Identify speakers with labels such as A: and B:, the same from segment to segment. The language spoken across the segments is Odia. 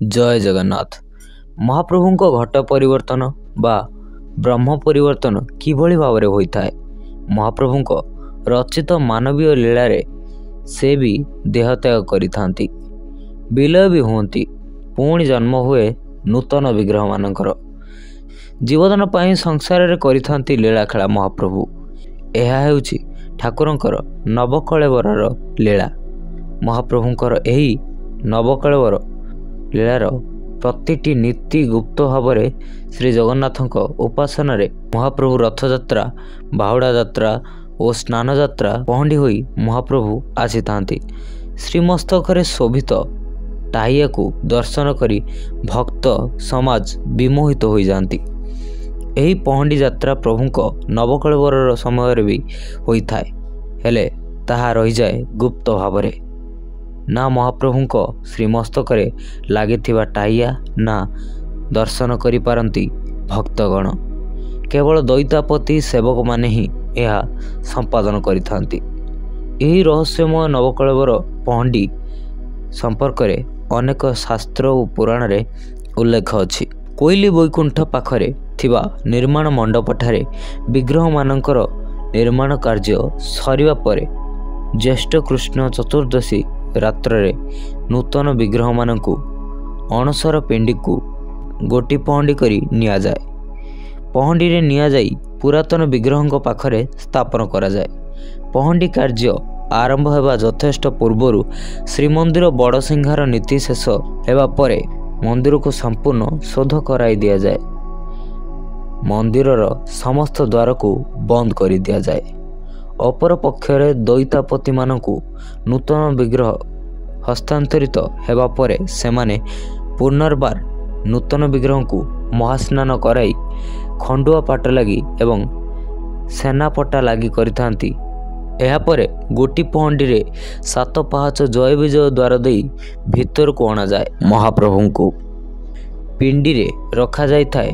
A: जय जगन्नाथ। महाप्रभुଙ୍କ घट परिवर्तन बा ब्रह्म परिवर्तन किभଳି भाବରେ ହୋଇଥାଏ। महाप्रभुଙ୍କ रचित मानवीय लीलाରେ से भी देहत्याग କରିଥାନ୍ତି, ବିଲୟ ବି ହୁଅନ୍ତି, ପୁଣି ଜନ୍ମ ହୁଏ ନୂତନ ବିଗ୍ରହ ମାନଙ୍କର। ଜୀବଦାନ ପାଇଁ ସଂସାରରେ କରିଥାନ୍ତି ଲୀଳା ଖେଳା ମହାପ୍ରଭୁ। ଏହା ହେଉଛି ଠାକୁରଙ୍କର ନବକଳେବରର ଲୀଳା। ମହାପ୍ରଭୁଙ୍କର ଏହି ନବକଳେବର ଲୀଳାର ପ୍ରତିଟି ନୀତି ଗୁପ୍ତ ଭାବରେ ଶ୍ରୀ ଜଗନ୍ନାଥଙ୍କ ଉପାସନାରେ ମହାପ୍ରଭୁ ରଥଯାତ୍ରା, ବାହୁଡ଼ା ଯାତ୍ରା ଓ ସ୍ନାନ ଯାତ୍ରା ପହଣ୍ଡି ହୋଇ ମହାପ୍ରଭୁ ଆସିଥାନ୍ତି। ଶ୍ରୀମସ୍ତକରେ ଶୋଭିତ ଟାହିଆକୁ ଦର୍ଶନ କରି ଭକ୍ତ ସମାଜ ବିମୋହିତ ହୋଇଯାଆନ୍ତି। ଏହି ପହଣ୍ଡି ଯାତ୍ରା ପ୍ରଭୁଙ୍କ ନବକଳେବରର ସମୟରେ ବି ହୋଇଥାଏ, ହେଲେ ତାହା ରହିଯାଏ ଗୁପ୍ତ ଭାବରେ। ନା ମହାପ୍ରଭୁଙ୍କ ଶ୍ରୀମସ୍ତକରେ ଲାଗିଥିବା ଟାହିଆ ନା ଦର୍ଶନ କରିପାରନ୍ତି ଭକ୍ତଗଣ। କେବଳ ଦଇତାପତି ସେବକମାନେ ହିଁ ଏହା ସମ୍ପାଦନ କରିଥାନ୍ତି। ଏହି ରହସ୍ୟମୟ ନବକଳେବର ପହଣ୍ଡି ସମ୍ପର୍କରେ ଅନେକ ଶାସ୍ତ୍ର ଓ ପୁରାଣରେ ଉଲ୍ଲେଖ ଅଛି। କୋଇଲି ବୈକୁଣ୍ଠ ପାଖରେ ଥିବା ନିର୍ମାଣ ମଣ୍ଡପଠାରେ ବିଗ୍ରହମାନଙ୍କର ନିର୍ମାଣ କାର୍ଯ୍ୟ ସରିବା ପରେ ଜ୍ୟେଷ୍ଠ କୃଷ୍ଣ ଚତୁର୍ଦ୍ଦଶୀ ରାତ୍ରରେ ନୂତନ ବିଗ୍ରହମାନଙ୍କୁ ଅଣସର ପିଣ୍ଡିକୁ ଗୋଟି ପହଣ୍ଡି କରି ନିଆଯାଏ। ପହଣ୍ଡିରେ ନିଆଯାଇ ପୁରାତନ ବିଗ୍ରହଙ୍କ ପାଖରେ ସ୍ଥାପନ କରାଯାଏ। ପହଣ୍ଡି କାର୍ଯ୍ୟ ଆରମ୍ଭ ହେବା ଯଥେଷ୍ଟ ପୂର୍ବରୁ ଶ୍ରୀମନ୍ଦିର ବଡ଼ସିଂହାର ନୀତି ଶେଷ ହେବା ପରେ ମନ୍ଦିରକୁ ସମ୍ପୂର୍ଣ୍ଣ ଶୋଧ କରାଇ ଦିଆଯାଏ। ମନ୍ଦିରର ସମସ୍ତ ଦ୍ୱାରକୁ ବନ୍ଦ କରି ଦିଆଯାଏ। ଅପରପକ୍ଷରେ ଦଇତାପତିମାନଙ୍କୁ ନୂତନ ବିଗ୍ରହ ହସ୍ତାନ୍ତରିତ ହେବା ପରେ ସେମାନେ ପୁନର୍ବାର ନୂତନ ବିଗ୍ରହଙ୍କୁ ମହାସ୍ନାନ କରାଇ ଖଣ୍ଡୁଆ ପାଟ ଲାଗି ଏବଂ ସେନାପଟା ଲାଗି କରିଥାନ୍ତି। ଏହାପରେ ଗୋଟି ପହଣ୍ଡିରେ 7 ପାହାଚ ଜୟ ବିଜୟ ଦ୍ୱାର ଦେଇ ଭିତରକୁ ଅଣାଯାଏ। ମହାପ୍ରଭୁଙ୍କୁ ପିଣ୍ଡିରେ ରଖାଯାଇଥାଏ।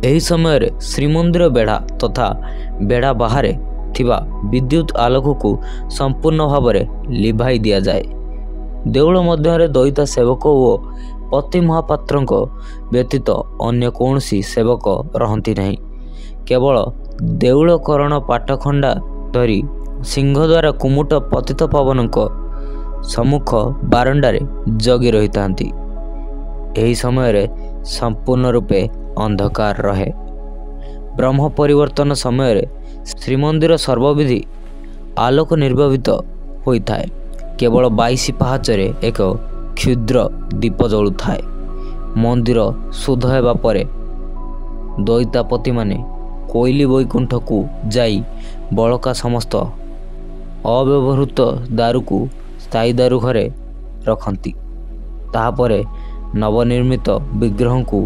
A: ଏହି ସମୟରେ ଶ୍ରୀମନ୍ଦିର ବେଢ଼ା ତଥା ବେଢ଼ା ବାହାରେ ଥିବା ବିଦ୍ୟୁତ ଆଲୋକକୁ ସମ୍ପୂର୍ଣ୍ଣ ଭାବରେ ଲିଭାଇ ଦିଆଯାଏ। ଦେଉଳ ମଧ୍ୟରେ ଦଇତା ସେବକ ଓ ପତି ମହାପାତ୍ରଙ୍କ ବ୍ୟତୀତ ଅନ୍ୟ କୌଣସି ସେବକ ରହନ୍ତି ନାହିଁ। କେବଳ ଦେଉଳକରଣ ପାଟଖଣ୍ଡା ଧରି ସିଂହଦ୍ୱାର କୁମୁଟ ପତିତପାବନଙ୍କ ସମ୍ମୁଖ ବାରଣ୍ଡାରେ ଜଗି ରହିଥାନ୍ତି। ଏହି ସମୟରେ ସମ୍ପୂର୍ଣ୍ଣ ରୂପେ ଅନ୍ଧକାର ରହେ। ବ୍ରହ୍ମ ପରିବର୍ତ୍ତନ ସମୟରେ ଶ୍ରୀମନ୍ଦିର ସର୍ବବିଧି ଆଲୋକ ନିର୍ବାପିତ ହୋଇଥାଏ। କେବଳ 22 ପାହାଚରେ ଏକ କ୍ଷୁଦ୍ର ଦୀପ ଜଳୁଥାଏ। ମନ୍ଦିର ଶୁଦ୍ଧ ହେବା ପରେ ଦଇତାପତିମାନେ କୋଇଲି ବୈକୁଣ୍ଠକୁ ଯାଇ ବଳକା ସମସ୍ତ ଅବ୍ୟବହୃତ ଦାରୁକୁ ସ୍ଥାୟୀ ଦାରୁ ଘରେ ରଖନ୍ତି। ତାହାପରେ ନବନିର୍ମିତ ବିଗ୍ରହଙ୍କୁ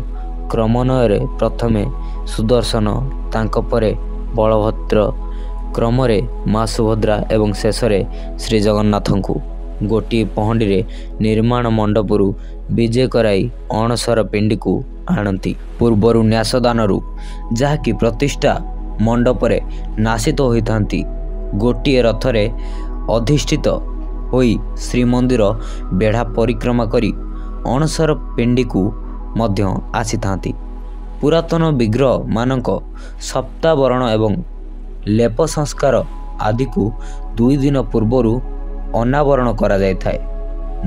A: କ୍ରମାନ୍ୱୟରେ ପ୍ରଥମେ ସୁଦର୍ଶନ, ତାଙ୍କ ପରେ ବଳଭଦ୍ର, କ୍ରମରେ ମା ସୁଭଦ୍ରା ଏବଂ ଶେଷରେ ଶ୍ରୀ ଜଗନ୍ନାଥଙ୍କୁ ଗୋଟିଏ ପହଣ୍ଡିରେ ନିର୍ମାଣ ମଣ୍ଡପରୁ ବିଜେ କରାଇ ଅଣସର ପିଣ୍ଡିକୁ ଆଣନ୍ତି। ପୂର୍ବରୁ ନ୍ୟାସଦାନରୁ ଯାହାକି ପ୍ରତିଷ୍ଠା ମଣ୍ଡପରେ ନାସିତ ହୋଇଥାନ୍ତି, ଗୋଟିଏ ରଥରେ ଅଧିଷ୍ଠିତ ହୋଇ ଶ୍ରୀମନ୍ଦିର ବେଢ଼ା ପରିକ୍ରମା କରି ଅଣସର ପିଣ୍ଡିକୁ ମଧ୍ୟ ଆସିଥାନ୍ତି। ପୁରାତନ ବିଗ୍ରହମାନଙ୍କ ସପ୍ତାବରଣ ଏବଂ ଲେପ ସଂସ୍କାର ଆଦିକୁ 2 ଦିନ ପୂର୍ବରୁ ଅନାବରଣ କରାଯାଇଥାଏ।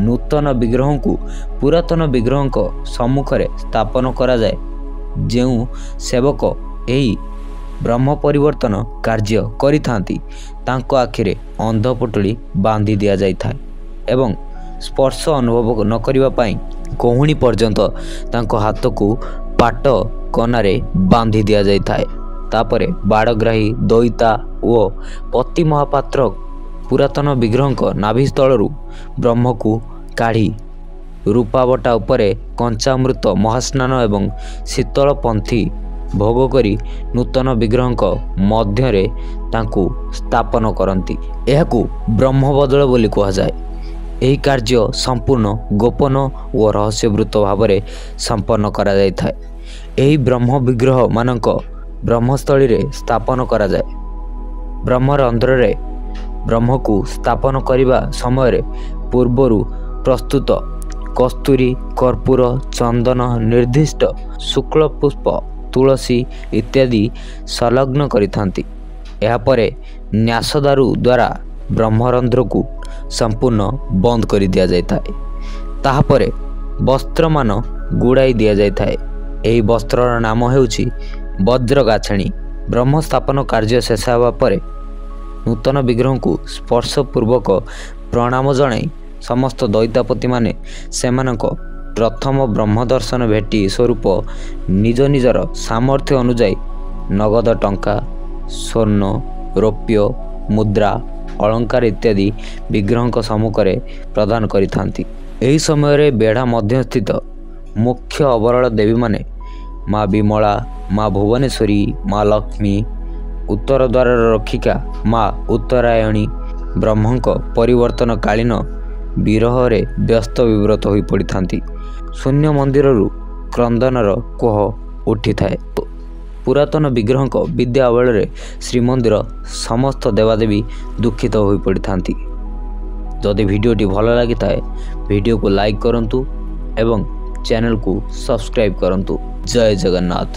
A: ନୂତନ ବିଗ୍ରହଙ୍କୁ ପୁରାତନ ବିଗ୍ରହଙ୍କ ସମ୍ମୁଖରେ ସ୍ଥାପନ କରାଯାଏ। ଯେଉଁ ସେବକ ଏହି ବ୍ରହ୍ମ ପରିବର୍ତ୍ତନ କାର୍ଯ୍ୟ କରିଥାନ୍ତି ତାଙ୍କ ଆଖିରେ ଅନ୍ଧ ପୁଟୁଳି ବାନ୍ଧି ଦିଆଯାଇଥାଏ ଏବଂ ସ୍ପର୍ଶ ଅନୁଭବ ନ କରିବା ପାଇଁ କହୁଣି ପର୍ଯ୍ୟନ୍ତ ତାଙ୍କ ହାତକୁ ପାଟ କନାରେ ବାନ୍ଧି ଦିଆଯାଇଥାଏ। ତାପରେ ବାଡ଼ଗ୍ରାହୀ ଦଇତା ଓ ପତି ମହାପାତ୍ର ପୁରାତନ ବିଗ୍ରହଙ୍କ ନାଭିସ୍ଥଳରୁ ବ୍ରହ୍ମକୁ କାଢ଼ି ରୂପାବଟା ଉପରେ କଞ୍ଚାମୃତ ମହାସ୍ନାନ ଏବଂ ଶୀତଳ ପନ୍ଥୀ ଭୋଗ କରି ନୂତନ ବିଗ୍ରହଙ୍କ ମଧ୍ୟରେ ତାଙ୍କୁ ସ୍ଥାପନ କରନ୍ତି। ଏହାକୁ ବ୍ରହ୍ମବଦଳ ବୋଲି କୁହାଯାଏ। ଏହି କାର୍ଯ୍ୟ ସମ୍ପୂର୍ଣ୍ଣ ଗୋପନ ଓ ରହସ୍ୟବୃତ ଭାବରେ ସମ୍ପନ୍ନ କରାଯାଇଥାଏ। ଏହି ବ୍ରହ୍ମ ବିଗ୍ରହମାନଙ୍କ ବ୍ରହ୍ମସ୍ଥଳୀରେ ସ୍ଥାପନ କରାଯାଏ। ବ୍ରହ୍ମରନ୍ଧ୍ରରେ ବ୍ରହ୍ମକୁ ସ୍ଥାପନ କରିବା ସମୟରେ ପୂର୍ବରୁ ପ୍ରସ୍ତୁତ କସ୍ତୁରୀ, କର୍ପୂର, ଚନ୍ଦନ, ନିର୍ଦ୍ଦିଷ୍ଟ ଶୁକ୍ଳ ପୁଷ୍ପ, ତୁଳସୀ ଇତ୍ୟାଦି ସଂଲଗ୍ନ କରିଥାନ୍ତି। ଏହାପରେ ନ୍ୟାସ ଦାରୁ ଦ୍ୱାରା ବ୍ରହ୍ମରନ୍ଧ୍ରକୁ ସମ୍ପୂର୍ଣ୍ଣ ବନ୍ଦ କରି ଦିଆଯାଇଥାଏ। ତାହାପରେ ବସ୍ତ୍ରମାନ ଗୁଡ଼ାଇ ଦିଆଯାଇଥାଏ। ଏହି ବସ୍ତ୍ରର ନାମ ହେଉଛି ବଜ୍ରଗାଛଣୀ। ବ୍ରହ୍ମ ସ୍ଥାପନ କାର୍ଯ୍ୟ ଶେଷ ହେବା ପରେ ନୂତନ ବିଗ୍ରହଙ୍କୁ ସ୍ପର୍ଶପୂର୍ବକ ପ୍ରଣାମ ଜଣାଇ ସମସ୍ତ ଦଇତାପତିମାନେ ସେମାନଙ୍କ ପ୍ରଥମ ବ୍ରହ୍ମଦର୍ଶନ ଭେଟି ସ୍ୱରୂପ ନିଜ ନିଜର ସାମର୍ଥ୍ୟ ଅନୁଯାୟୀ ନଗଦ ଟଙ୍କା, ସ୍ୱର୍ଣ୍ଣ, ରୌପ୍ୟ, ମୁଦ୍ରା, ଅଳଙ୍କାର ଇତ୍ୟାଦି ବିଗ୍ରହଙ୍କ ସମ୍ମୁଖରେ ପ୍ରଦାନ କରିଥାନ୍ତି। ଏହି ସମୟରେ ବେଢ଼ା ମଧ୍ୟସ୍ଥିତ ମୁଖ୍ୟ ଅବରଳ ଦେବୀମାନେ ମା ବିମଳା, ମା ଭୁବନେଶ୍ୱରୀ, ମା ଲକ୍ଷ୍ମୀ, ଉତ୍ତର ଦ୍ୱାରର ରକ୍ଷିକା ମା ଉତ୍ତରାୟଣୀ ବ୍ରହ୍ମଙ୍କ ପରିବର୍ତ୍ତନକାଳୀନ ବିରହରେ ବ୍ୟସ୍ତ ବିବ୍ରତ ହୋଇ ପଡ଼ିଥାନ୍ତି। ଶୂନ୍ୟ ମନ୍ଦିରରୁ କ୍ରନ୍ଦନର କୋହ ଉଠିଥାଏ। ପୁରାତନ ବିଗ୍ରହଙ୍କ ବିଦ୍ୟା ଅବଳରେ ଶ୍ରୀମନ୍ଦିର ସମସ୍ତ ଦେବାଦେବୀ ଦୁଃଖିତ ହୋଇପଡ଼ିଥାନ୍ତି। ଯଦି ଭିଡ଼ିଓଟି ଭଲ ଲାଗିଥାଏ ଭିଡ଼ିଓକୁ ଲାଇକ୍ କରନ୍ତୁ ଏବଂ ଚ୍ୟାନେଲକୁ ସବସ୍କ୍ରାଇବ୍ କରନ୍ତୁ। ଜୟ ଜଗନ୍ନାଥ।